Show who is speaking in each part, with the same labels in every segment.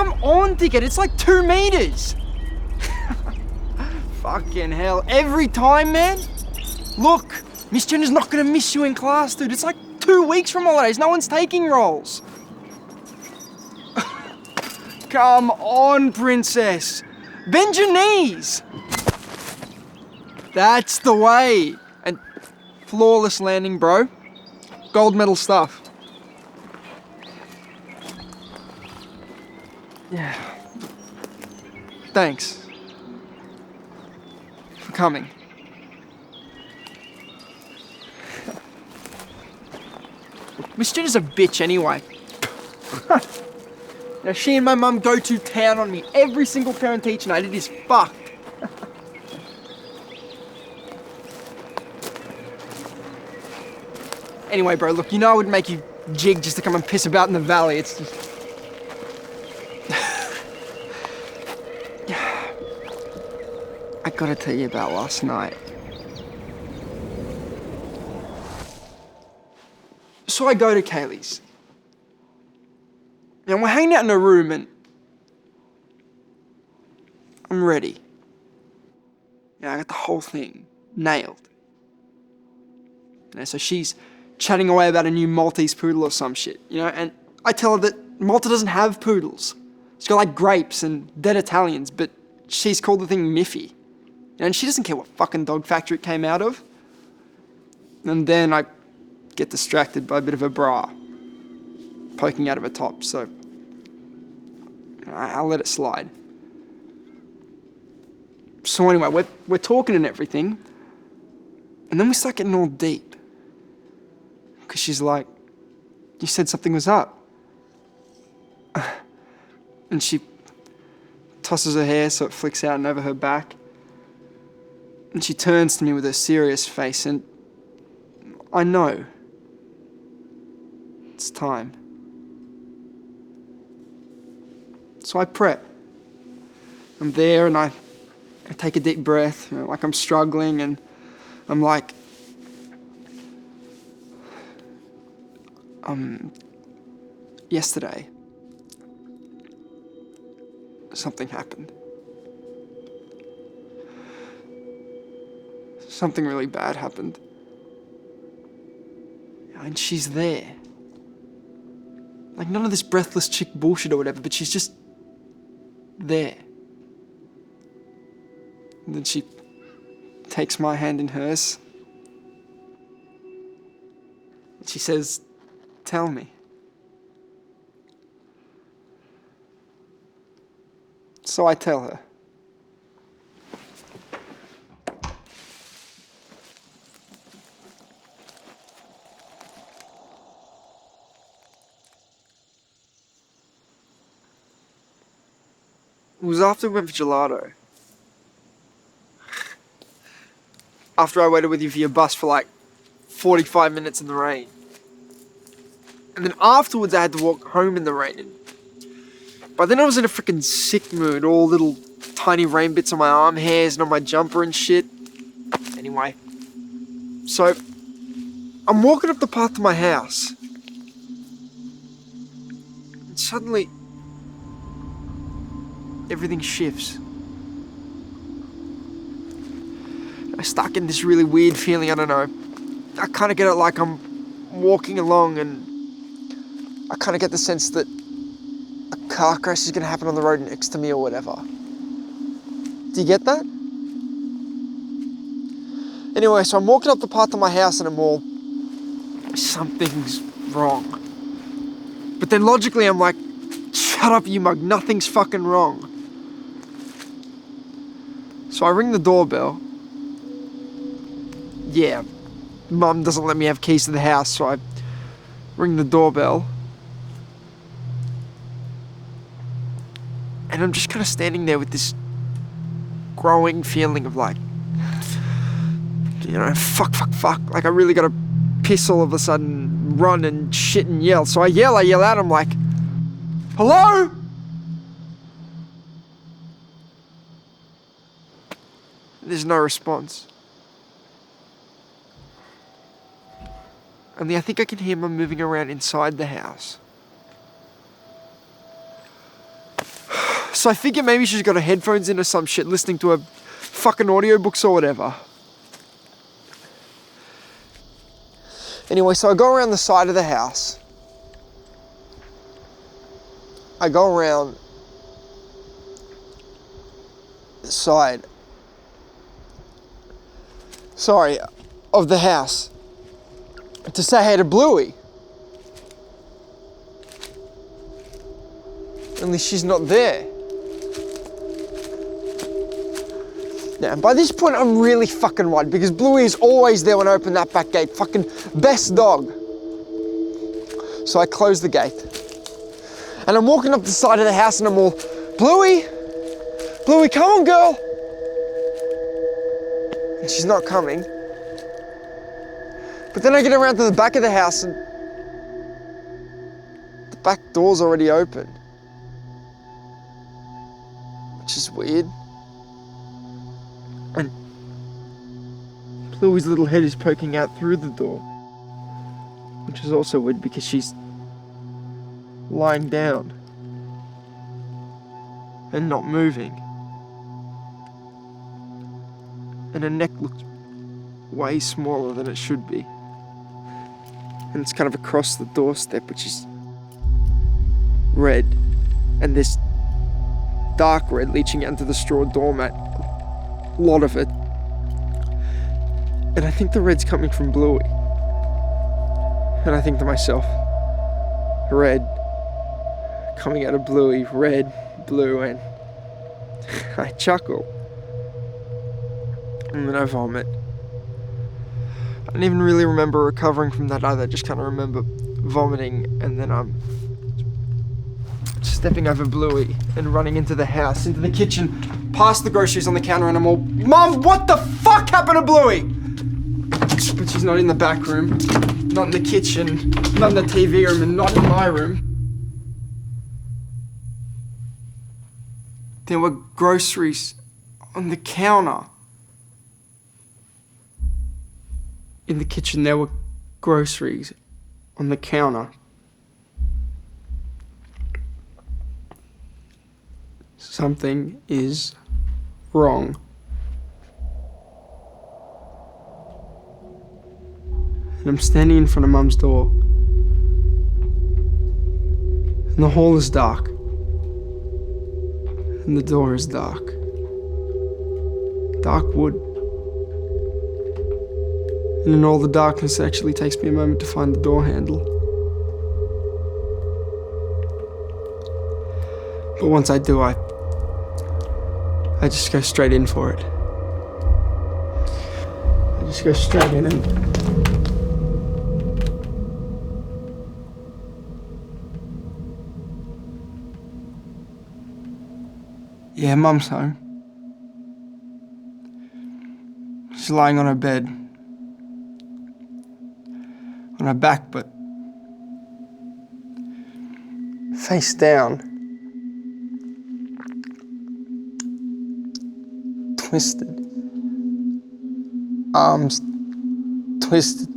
Speaker 1: Come on, dickhead, it's like 2 meters. Fucking hell, every time, man. Look, Miss Jenner's not gonna miss you in class, dude. It's like 2 weeks from holidays, no one's taking rolls. Come on, princess. Bend your knees. That's the way. And flawless landing, bro. Gold medal stuff. Yeah. Thanks. For coming. Miss Jenner's a bitch anyway. Now, she and my mum go to town on me every single parent-teacher night. It is fucked. Anyway, bro, look, you know I would make you jig just to come and piss about in the valley. It's just... I gotta tell you about last night. So I go to Kaylee's. And we're hanging out in a room and I'm ready. I got the whole thing nailed. So she's chatting away about a new Maltese poodle or some shit, and I tell her that Malta doesn't have poodles. It's got like grapes and dead Italians, but she's called the thing Miffy. And she doesn't care what fucking dog factory it came out of. And then I get distracted by a bit of a bra poking out of her top, so I'll let it slide. So anyway, we're talking and everything, and then we start getting all deep. Because she's like, you said something was up. And she tosses her hair so it flicks out and over her back. And she turns to me with a serious face, and I know. It's time. So I prep. I'm there and I take a deep breath, like I'm struggling, and I'm like, yesterday, something happened. Something really bad happened. And she's there. Like, none of this breathless chick bullshit or whatever, but she's just there. And then she takes my hand in hers. And she says, tell me. So I tell her. It was after we went for gelato. After I waited with you for your bus for like 45 minutes in the rain. And then afterwards I had to walk home in the rain. And by then I was in a freaking sick mood. All little tiny rain bits on my arm hairs and on my jumper and shit. Anyway. So, I'm walking up the path to my house. And suddenly, everything shifts. I start getting this really weird feeling, I don't know. I kind of get it like I'm walking along and I kind of get the sense that a car crash is going to happen on the road next to me or whatever. Do you get that? Anyway, so I'm walking up the path to my house and I'm all, something's wrong. But then logically I'm like, shut up you mug, nothing's fucking wrong. So I ring the doorbell. Yeah, Mum doesn't let me have keys to the house, so I ring the doorbell. And I'm just kind of standing there with this growing feeling of like, fuck. Like I really gotta piss all of a sudden, run and shit and yell. So I yell out, I'm like, hello? There's no response. Only I think I can hear Mum moving around inside the house. So I figured maybe she's got her headphones in or some shit, listening to her fucking audiobooks or whatever. Anyway, so I go around the side of the house. I go around the side, of the house to say hey to Bluey. Only she's not there. Now, by this point, I'm really fucking worried because Bluey is always there when I open that back gate. Fucking best dog. So I close the gate. And I'm walking up the side of the house and I'm all, Bluey, come on, girl. And she's not coming. But then I get around to the back of the house and the back door's already open. Which is weird. And Bluey's little head is poking out through the door. Which is also weird because she's lying down and not moving. And her neck looks way smaller than it should be. And it's kind of across the doorstep, which is red. And this dark red leaching out into the straw doormat. A lot of it. And I think the red's coming from Bluey. And I think to myself, red coming out of Bluey, red, blue, and I chuckle. And then I vomit. I don't even really remember recovering from that either. I just kind of remember vomiting, and then I'm stepping over Bluey and running into the house, into the kitchen, past the groceries on the counter, and I'm all, Mom, what the fuck happened to Bluey? But she's not in the back room, not in the kitchen, not in the TV room, and not in my room. There were groceries on the counter. In the kitchen, there were groceries on the counter. Something is wrong. And I'm standing in front of Mum's door. And the hall is dark. And the door is dark. Dark wood. And in all the darkness, it actually takes me a moment to find the door handle. But once I do, I just go straight in for it. I just go straight in and yeah, Mum's home. She's lying on her bed. On her back, but face down. Twisted. Arms twisted.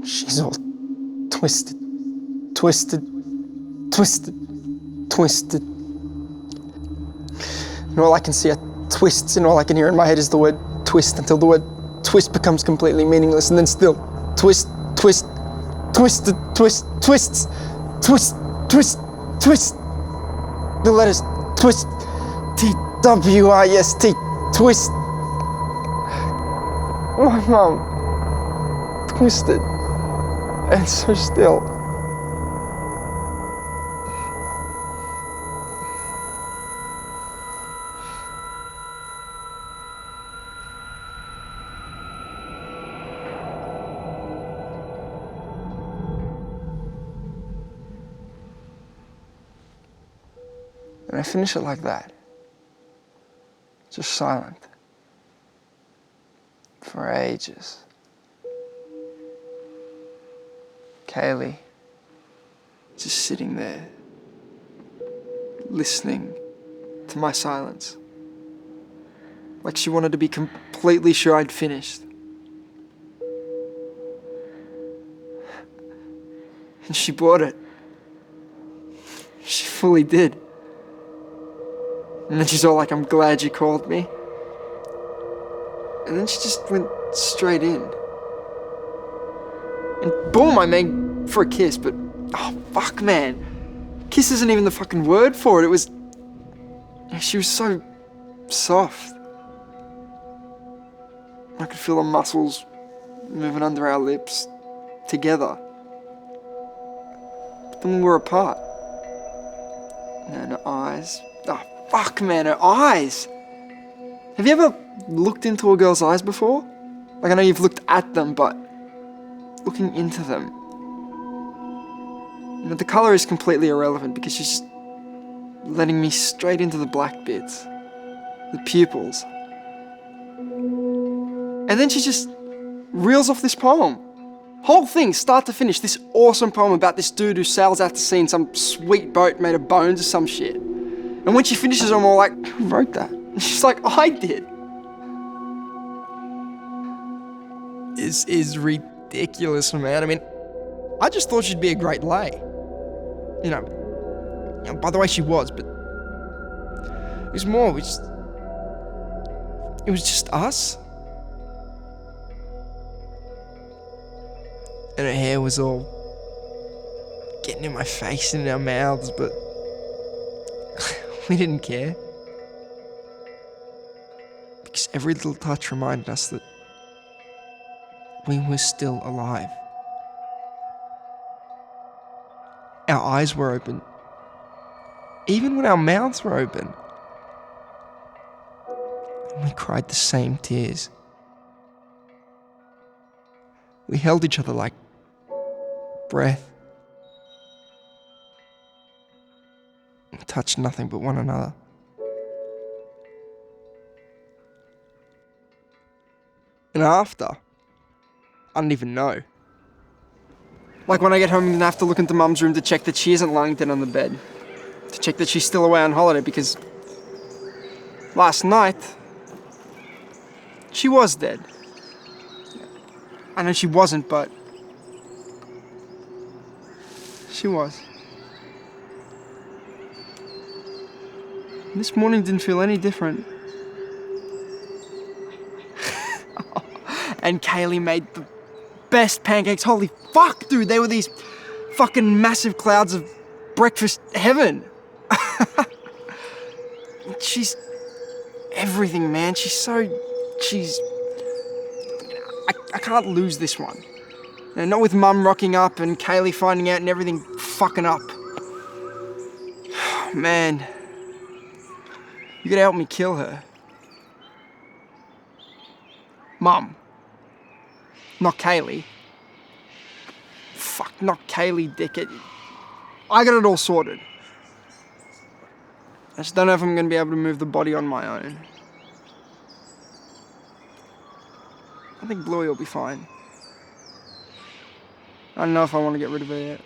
Speaker 1: She's all twisted. Twisted. Twisted. Twisted. And all I can see are twists, and all I can hear in my head is the word twist until the word twist becomes completely meaningless, and then still twist, twist, twisted, twist, twists, twist, twist, twist. The letters twist, T-W-I-S-T, twist. My mum, twisted, and so still. And I finish it like that. Just silent. For ages. Kaylee, just sitting there, listening to my silence. Like she wanted to be completely sure I'd finished. And she bought it. She fully did. And then she's all like, I'm glad you called me. And then she just went straight in. And boom, I made for a kiss, but oh fuck, man. Kiss isn't even the fucking word for it. It was... She was so soft. I could feel the muscles moving under our lips together. But then we were apart. And her eyes... Oh fuck, man, her eyes! Have you ever looked into a girl's eyes before? Like, I know you've looked at them, but looking into them. You know, the colour is completely irrelevant because she's just letting me straight into the black bits. The pupils. And then she just reels off this poem. Whole thing, start to finish, this awesome poem about this dude who sails out to sea in some sweet boat made of bones or some shit. And when she finishes, I'm all like, who wrote that? And she's like, I did. This is ridiculous, man. I mean, I just thought she'd be a great lay. You know, by the way, she was, but it was more, it was just us. And her hair was all getting in my face and in our mouths, but we didn't care. Because every little touch reminded us that we were still alive. Our eyes were open, even when our mouths were open. And we cried the same tears. We held each other like breath. We touched nothing but one another. And after, I don't even know. Like when I get home, I'm gonna have to look into Mum's room to check that she isn't lying dead on the bed. To check that she's still away on holiday because last night, she was dead. I know she wasn't, but she was. This morning didn't feel any different. And Kaylee made the best pancakes. Holy fuck, dude. They were these fucking massive clouds of breakfast heaven. She's everything, man. I can't lose this one. You know, not with Mum rocking up and Kaylee finding out and everything fucking up. Man. You gotta help me kill her. Mum. Not Kaylee. Fuck, not Kaylee, dickhead. I got it all sorted. I just don't know if I'm gonna be able to move the body on my own. I think Bluey will be fine. I don't know if I want to get rid of her yet.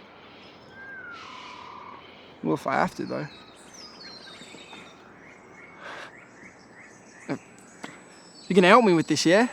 Speaker 1: Well, if I have to, though. You can help me with this, yeah?